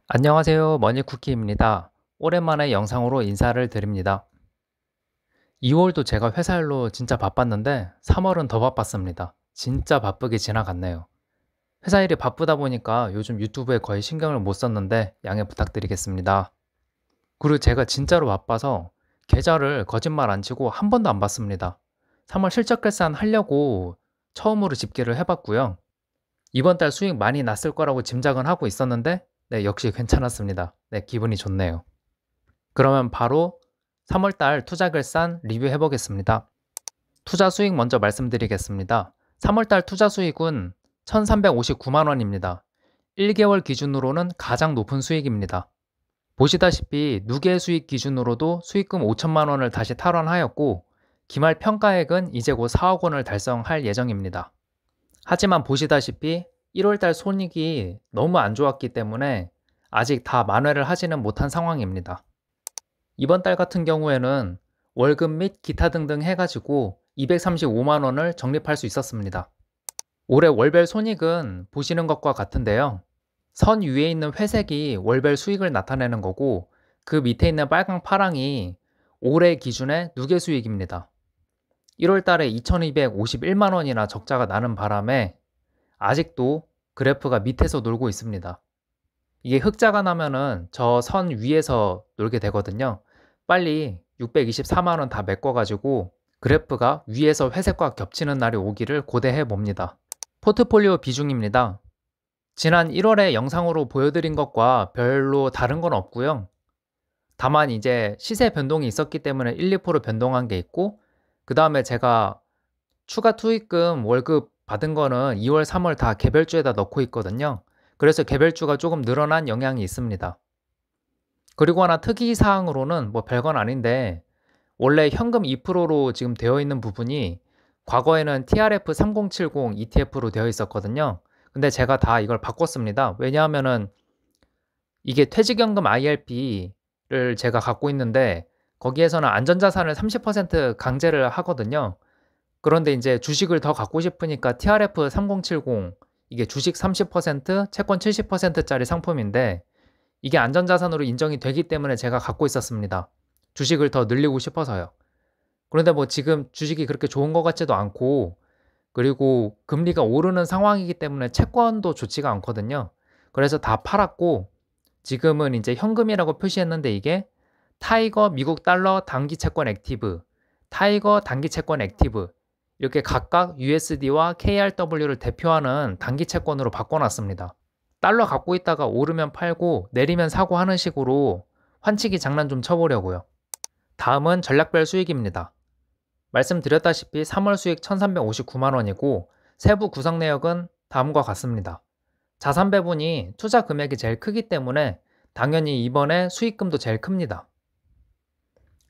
안녕하세요. 머니쿠키입니다. 오랜만에 영상으로 인사를 드립니다. 2월도 제가 회사 일로 진짜 바빴는데 3월은 더 바빴습니다. 진짜 바쁘게 지나갔네요. 회사 일이 바쁘다 보니까 요즘 유튜브에 거의 신경을 못 썼는데 양해 부탁드리겠습니다. 그리고 제가 진짜로 바빠서 계좌를 거짓말 안 치고 한 번도 안 봤습니다. 3월 실적 결산 하려고 처음으로 집계를 해봤고요. 이번 달 수익 많이 났을 거라고 짐작은 하고 있었는데 네, 역시 괜찮았습니다. 네, 기분이 좋네요. 그러면 바로 3월 달 투자 결산 리뷰해 보겠습니다. 투자 수익 먼저 말씀드리겠습니다. 3월 달 투자 수익은 1,359만 원입니다. 1개월 기준으로는 가장 높은 수익입니다. 보시다시피 누계 수익 기준으로도 수익금 5천만 원을 다시 탈환하였고 기말 평가액은 이제 곧 4억 원을 달성할 예정입니다. 하지만 보시다시피 1월 달 손익이 너무 안 좋았기 때문에 아직 다 만회를 하지는 못한 상황입니다. 이번 달 같은 경우에는 월급 및 기타 등등 해가지고 235만 원을 적립할 수 있었습니다. 올해 월별 손익은 보시는 것과 같은데요. 선 위에 있는 회색이 월별 수익을 나타내는 거고 그 밑에 있는 빨강 파랑이 올해 기준의 누계 수익입니다. 1월 달에 2251만 원이나 적자가 나는 바람에 아직도 그래프가 밑에서 놀고 있습니다. 이게 흑자가 나면은 저 선 위에서 놀게 되거든요. 빨리 624만 원 다 메꿔가지고 그래프가 위에서 회색과 겹치는 날이 오기를 고대해 봅니다. 포트폴리오 비중입니다. 지난 1월에 영상으로 보여드린 것과 별로 다른 건 없고요. 다만 이제 시세 변동이 있었기 때문에 1, 2% 변동한 게 있고 그 다음에 제가 추가 투입금 월급 받은 거는 2월, 3월 다 개별주에다 넣고 있거든요. 그래서 개별주가 조금 늘어난 영향이 있습니다. 그리고 하나 특이사항으로는 뭐 별건 아닌데 원래 현금 2%로 지금 되어 있는 부분이 과거에는 TRF 3070 ETF로 되어 있었거든요. 근데 제가 다 이걸 바꿨습니다. 왜냐하면은 이게 퇴직연금 IRP를 제가 갖고 있는데 거기에서는 안전자산을 30% 강제를 하거든요. 그런데 이제 주식을 더 갖고 싶으니까 TRF 3070 이게 주식 30%, 채권 70%짜리 상품인데 이게 안전자산으로 인정이 되기 때문에 제가 갖고 있었습니다. 주식을 더 늘리고 싶어서요. 그런데 뭐 지금 주식이 그렇게 좋은 것 같지도 않고 그리고 금리가 오르는 상황이기 때문에 채권도 좋지가 않거든요. 그래서 다 팔았고 지금은 이제 현금이라고 표시했는데 이게 타이거 미국 달러 단기 채권 액티브, 타이거 단기 채권 액티브 이렇게 각각 USD와 KRW를 대표하는 단기 채권으로 바꿔놨습니다. 달러 갖고 있다가 오르면 팔고 내리면 사고 하는 식으로 환치기 장난 좀 쳐보려고요. 다음은 전략별 수익입니다. 말씀드렸다시피 3월 수익 1359만 원이고 세부 구성 내역은 다음과 같습니다. 자산 배분이 투자 금액이 제일 크기 때문에 당연히 이번에 수익금도 제일 큽니다.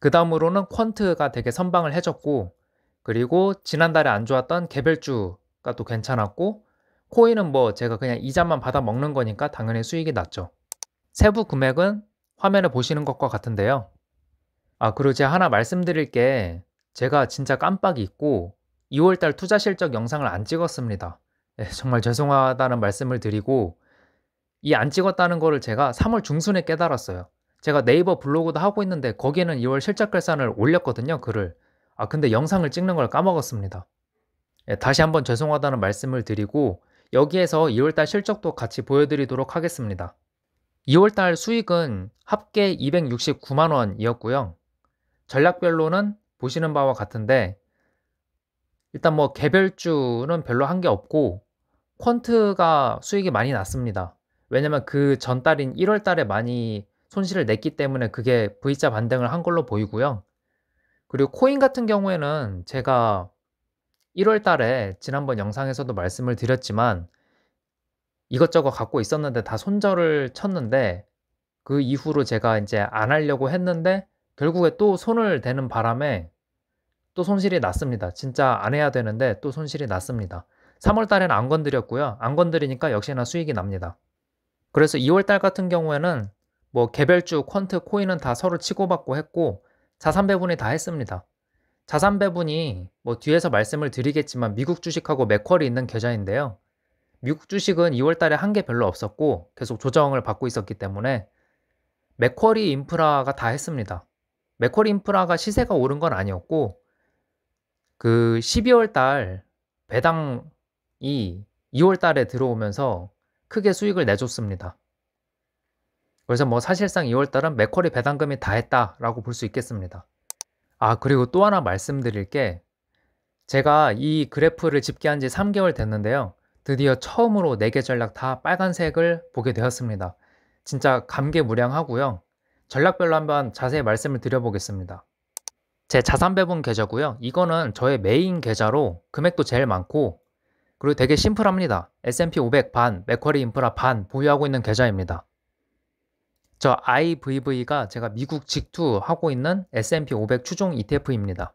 그 다음으로는 퀀트가 되게 선방을 해줬고 그리고 지난달에 안 좋았던 개별주가 또 괜찮았고 코인은 뭐 제가 그냥 이자만 받아 먹는 거니까 당연히 수익이 났죠. 세부 금액은 화면에 보시는 것과 같은데요. 그리고 제가 하나 말씀드릴 게 제가 진짜 깜빡 잊고 2월달 투자 실적 영상을 안 찍었습니다. 네, 정말 죄송하다는 말씀을 드리고 이 안 찍었다는 거를 제가 3월 중순에 깨달았어요. 제가 네이버 블로그도 하고 있는데 거기에는 2월 실적 결산을 올렸거든요, 글을. 근데 영상을 찍는 걸 까먹었습니다. 예, 다시 한번 죄송하다는 말씀을 드리고 여기에서 2월달 실적도 같이 보여드리도록 하겠습니다. 2월달 수익은 합계 269만 원이었고요. 전략별로는 보시는 바와 같은데 일단 뭐 개별주는 별로 한 게 없고 퀀트가 수익이 많이 났습니다. 왜냐면 그 전달인 1월달에 많이 손실을 냈기 때문에 그게 V자 반등을 한 걸로 보이고요. 그리고 코인 같은 경우에는 제가 1월 달에 지난번 영상에서도 말씀을 드렸지만 이것저것 갖고 있었는데 다 손절을 쳤는데 그 이후로 제가 이제 안 하려고 했는데 결국에 또 손을 대는 바람에 또 손실이 났습니다. 진짜 안 해야 되는데 또 손실이 났습니다. 3월 달에는 안 건드렸고요. 안 건드리니까 역시나 수익이 납니다. 그래서 2월 달 같은 경우에는 뭐 개별주, 퀀트, 코인은 다 서로 치고받고 했고 자산 배분이 다 했습니다. 자산 배분이 뭐 뒤에서 말씀을 드리겠지만 미국 주식하고 맥쿼리 있는 계좌인데요. 미국 주식은 2월 달에 한 게 별로 없었고 계속 조정을 받고 있었기 때문에 맥쿼리 인프라가 다 했습니다. 맥쿼리 인프라가 시세가 오른 건 아니었고 그 12월 달 배당이 2월 달에 들어오면서 크게 수익을 내줬습니다. 그래서 뭐 사실상 2월 달은 맥쿼리 배당금이 다 했다라고 볼 수 있겠습니다. 그리고 또 하나 말씀드릴 게 제가 이 그래프를 집계한 지 3개월 됐는데요. 드디어 처음으로 4개 전략 다 빨간색을 보게 되었습니다. 진짜 감개무량하고요. 전략별로 한번 자세히 말씀을 드려보겠습니다. 제 자산 배분 계좌고요. 이거는 저의 메인 계좌로 금액도 제일 많고 그리고 되게 심플합니다. S&P 500 반, 맥쿼리 인프라 반 보유하고 있는 계좌입니다. 저 IVV가 제가 미국 직투하고 있는 S&P 500 추종 ETF입니다.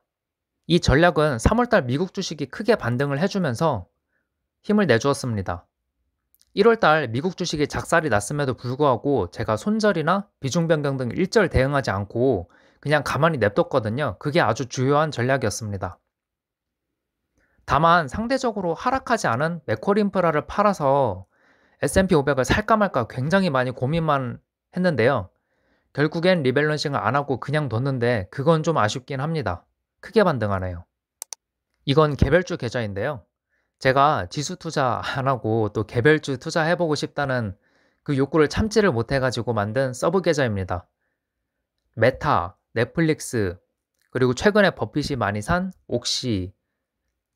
이 전략은 3월달 미국 주식이 크게 반등을 해주면서 힘을 내주었습니다. 1월달 미국 주식이 작살이 났음에도 불구하고 제가 손절이나 비중 변경 등 일절 대응하지 않고 그냥 가만히 냅뒀거든요. 그게 아주 주요한 전략이었습니다. 다만 상대적으로 하락하지 않은 맥쿼리 인프라를 팔아서 S&P 500을 살까 말까 굉장히 많이 고민만 했는데요. 결국엔 리밸런싱을 안 하고 그냥 뒀는데 그건 좀 아쉽긴 합니다. 크게 반등하네요. 이건 개별주 계좌인데요. 제가 지수 투자 안 하고 또 개별주 투자해보고 싶다는 그 욕구를 참지를 못해가지고 만든 서브 계좌입니다. 메타, 넷플릭스, 그리고 최근에 버핏이 많이 산 옥시,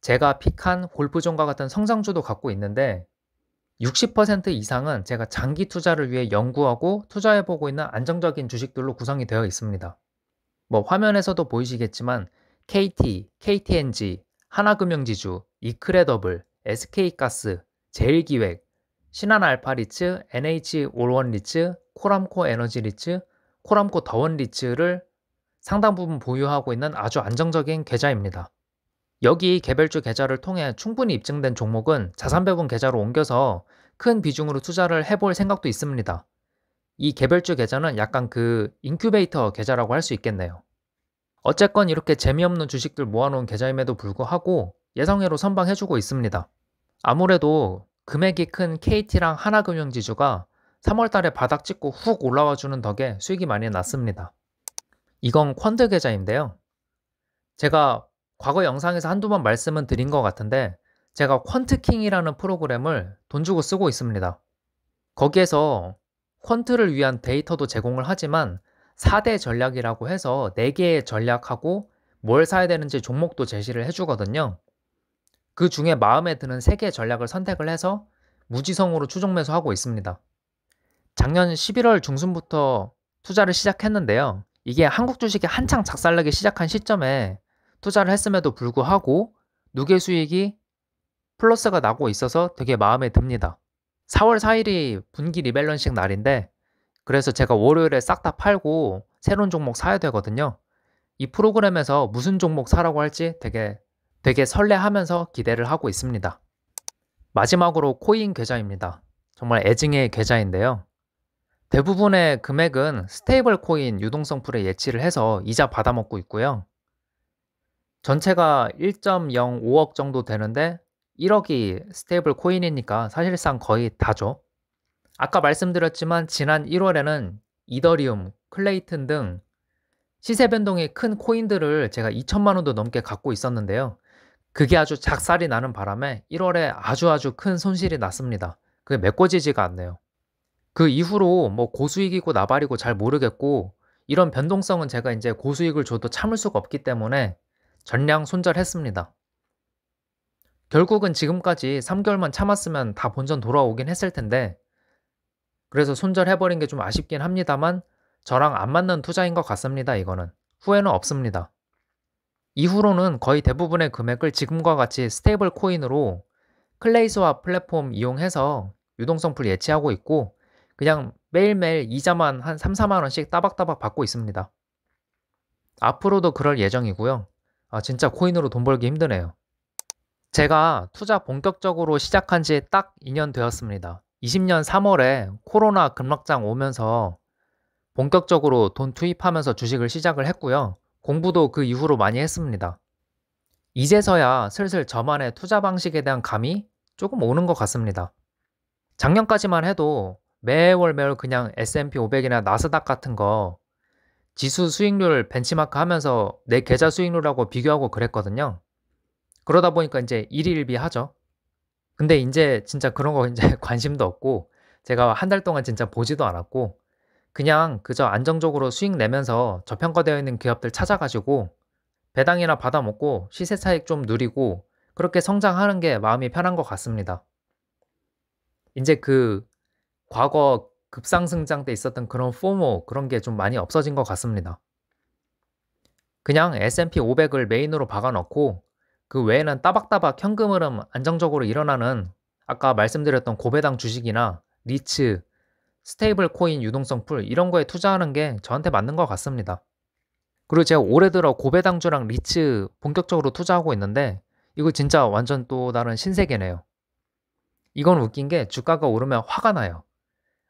제가 픽한 골프존과 같은 성장주도 갖고 있는데 60% 이상은 제가 장기 투자를 위해 연구하고 투자해보고 있는 안정적인 주식들로 구성이 되어 있습니다. 뭐 화면에서도 보이시겠지만 KT, KTNG, 하나금융지주, 이크레더블, SK가스, 제일기획, 신한알파리츠, NH올원리츠, 코람코 에너지리츠, 코람코 더원리츠를 상당 부분 보유하고 있는 아주 안정적인 계좌입니다. 여기 개별주 계좌를 통해 충분히 입증된 종목은 자산배분 계좌로 옮겨서 큰 비중으로 투자를 해볼 생각도 있습니다. 이 개별주 계좌는 약간 그 인큐베이터 계좌라고 할 수 있겠네요. 어쨌건 이렇게 재미없는 주식들 모아놓은 계좌임에도 불구하고 예상외로 선방해주고 있습니다. 아무래도 금액이 큰 KT랑 하나금융지주가 3월달에 바닥 찍고 훅 올라와주는 덕에 수익이 많이 났습니다. 이건 펀드 계좌인데요. 제가 과거 영상에서 한두 번 말씀은 드린 것 같은데 제가 퀀트킹이라는 프로그램을 돈 주고 쓰고 있습니다. 거기에서 퀀트를 위한 데이터도 제공을 하지만 4대 전략이라고 해서 4개의 전략하고 뭘 사야 되는지 종목도 제시를 해주거든요. 그 중에 마음에 드는 3개의 전략을 선택을 해서 무지성으로 추종 매수하고 있습니다. 작년 11월 중순부터 투자를 시작했는데요. 이게 한국 주식이 한창 작살나기 시작한 시점에 투자를 했음에도 불구하고 누계 수익이 플러스가 나고 있어서 되게 마음에 듭니다. 4월 4일이 분기 리밸런싱 날인데 그래서 제가 월요일에 싹 다 팔고 새로운 종목 사야 되거든요. 이 프로그램에서 무슨 종목 사라고 할지 되게 설레하면서 기대를 하고 있습니다. 마지막으로 코인 계좌입니다. 정말 애증의 계좌인데요. 대부분의 금액은 스테이블 코인 유동성 풀에 예치를 해서 이자 받아먹고 있고요. 전체가 1.05억 정도 되는데 1억이 스테이블 코인이니까 사실상 거의 다죠. 아까 말씀드렸지만 지난 1월에는 이더리움, 클레이튼 등 시세 변동이 큰 코인들을 제가 2천만 원도 넘게 갖고 있었는데요. 그게 아주 작살이 나는 바람에 1월에 아주 큰 손실이 났습니다. 그게 메꿔지지가 않네요. 그 이후로 뭐 고수익이고 나발이고 잘 모르겠고 이런 변동성은 제가 이제 고수익을 줘도 참을 수가 없기 때문에 전량 손절했습니다. 결국은 지금까지 3개월만 참았으면 다 본전 돌아오긴 했을 텐데 그래서 손절해버린 게 좀 아쉽긴 합니다만 저랑 안 맞는 투자인 것 같습니다. 이거는 후회는 없습니다. 이후로는 거의 대부분의 금액을 지금과 같이 스테이블 코인으로 클레이스와 플랫폼 이용해서 유동성 풀 예치하고 있고 그냥 매일매일 이자만 한 3, 4만 원씩 따박따박 받고 있습니다. 앞으로도 그럴 예정이고요. 진짜 코인으로 돈 벌기 힘드네요. 제가 투자 본격적으로 시작한 지 딱 2년 되었습니다. 20년 3월에 코로나 급락장 오면서 본격적으로 돈 투입하면서 주식을 시작을 했고요. 공부도 그 이후로 많이 했습니다. 이제서야 슬슬 저만의 투자 방식에 대한 감이 조금 오는 것 같습니다. 작년까지만 해도 매월 매월 그냥 S&P 500이나 나스닥 같은 거 지수 수익률 벤치마크 하면서 내 계좌 수익률하고 비교하고 그랬거든요. 그러다 보니까 이제 일희일비하죠. 근데 인제 진짜 그런 거 인제 관심도 없고 제가 한 달 동안 진짜 보지도 않았고 그냥 그저 안정적으로 수익 내면서 저평가되어 있는 기업들 찾아 가지고 배당이나 받아 먹고 시세 차익 좀 누리고 그렇게 성장하는 게 마음이 편한 것 같습니다. 인제 그 과거 급상승장 때 있었던 그런 포모 그런 게 좀 많이 없어진 것 같습니다. 그냥 S&P 500을 메인으로 박아 넣고 그 외에는 따박따박 현금 흐름 안정적으로 일어나는 아까 말씀드렸던 고배당 주식이나 리츠, 스테이블 코인 유동성 풀 이런 거에 투자하는 게 저한테 맞는 것 같습니다. 그리고 제가 올해 들어 고배당주랑 리츠 본격적으로 투자하고 있는데 이거 진짜 완전 또 다른 신세계네요. 이건 웃긴 게 주가가 오르면 화가 나요.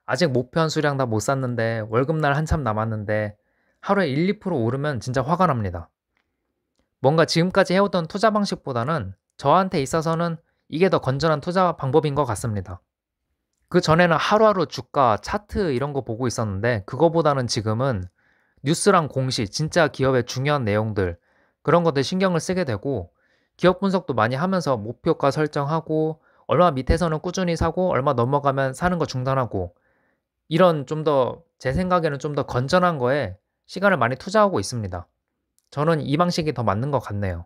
아직 목표한 수량 다 못 샀는데 월급날 한참 남았는데 하루에 1, 2% 오르면 진짜 화가 납니다. 뭔가 지금까지 해오던 투자 방식보다는 저한테 있어서는 이게 더 건전한 투자 방법인 것 같습니다. 그 전에는 하루하루 주가, 차트 이런 거 보고 있었는데 그거보다는 지금은 뉴스랑 공시, 진짜 기업의 중요한 내용들 그런 것들 신경을 쓰게 되고 기업 분석도 많이 하면서 목표가 설정하고 얼마 밑에서는 꾸준히 사고 얼마 넘어가면 사는 거 중단하고 이런 좀 더 제 생각에는 좀 더 건전한 거에 시간을 많이 투자하고 있습니다. 저는 이 방식이 더 맞는 것 같네요.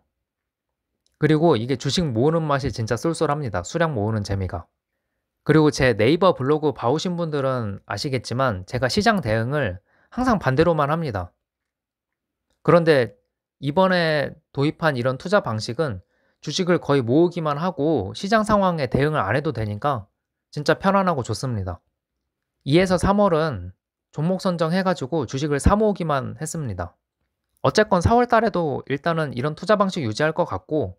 그리고 이게 주식 모으는 맛이 진짜 쏠쏠합니다. 수량 모으는 재미가. 그리고 제 네이버 블로그 봐오신 분들은 아시겠지만 제가 시장 대응을 항상 반대로만 합니다. 그런데 이번에 도입한 이런 투자 방식은 주식을 거의 모으기만 하고 시장 상황에 대응을 안 해도 되니까 진짜 편안하고 좋습니다. 2에서 3월은 종목 선정해가지고 주식을 사 모으기만 했습니다. 어쨌건 4월 달에도 일단은 이런 투자 방식 유지할 것 같고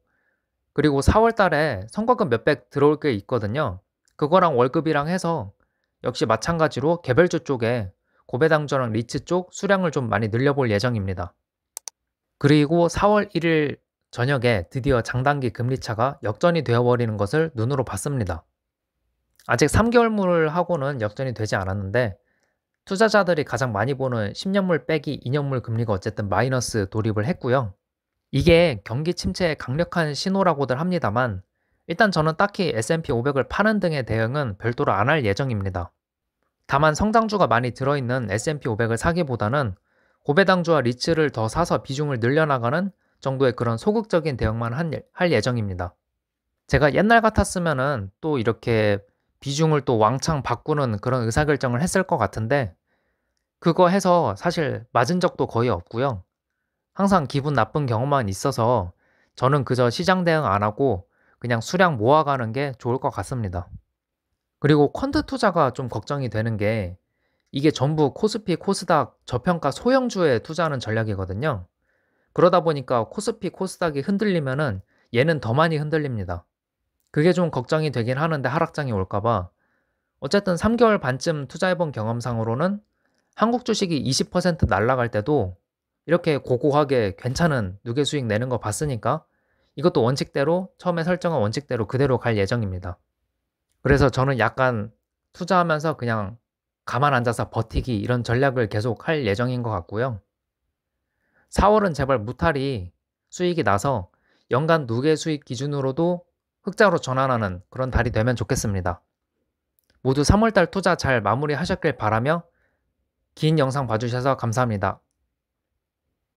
그리고 4월 달에 선거금 몇백 들어올 게 있거든요. 그거랑 월급이랑 해서 역시 마찬가지로 개별주 쪽에 고배당주랑 리츠 쪽 수량을 좀 많이 늘려볼 예정입니다. 그리고 4월 1일 저녁에 드디어 장단기 금리차가 역전이 되어버리는 것을 눈으로 봤습니다. 아직 3개월물하고는 역전이 되지 않았는데 투자자들이 가장 많이 보는 10년물 빼기 2년물 금리가 어쨌든 마이너스 돌입을 했고요. 이게 경기 침체의 강력한 신호라고들 합니다만 일단 저는 딱히 S&P 500을 파는 등의 대응은 별도로 안 할 예정입니다. 다만 성장주가 많이 들어있는 S&P 500을 사기보다는 고배당주와 리츠를 더 사서 비중을 늘려나가는 정도의 그런 소극적인 대응만 할 예정입니다. 제가 옛날 같았으면은 또 이렇게 비중을 또 왕창 바꾸는 그런 의사결정을 했을 것 같은데 그거 해서 사실 맞은 적도 거의 없고요. 항상 기분 나쁜 경험만 있어서 저는 그저 시장 대응 안 하고 그냥 수량 모아가는 게 좋을 것 같습니다. 그리고 펀드 투자가 좀 걱정이 되는 게 이게 전부 코스피, 코스닥 저평가 소형주에 투자하는 전략이거든요. 그러다 보니까 코스피, 코스닥이 흔들리면은 얘는 더 많이 흔들립니다. 그게 좀 걱정이 되긴 하는데 하락장이 올까봐 어쨌든 3개월 반쯤 투자해본 경험상으로는 한국 주식이 20% 날라갈 때도 이렇게 고고하게 괜찮은 누계 수익 내는 거 봤으니까 이것도 원칙대로 처음에 설정한 원칙대로 그대로 갈 예정입니다. 그래서 저는 약간 투자하면서 그냥 가만 앉아서 버티기 이런 전략을 계속 할 예정인 것 같고요. 4월은 제발 무탈이 수익이 나서 연간 누계 수익 기준으로도 흑자로 전환하는 그런 달이 되면 좋겠습니다. 모두 3월달 투자 잘 마무리하셨길 바라며 긴 영상 봐주셔서 감사합니다.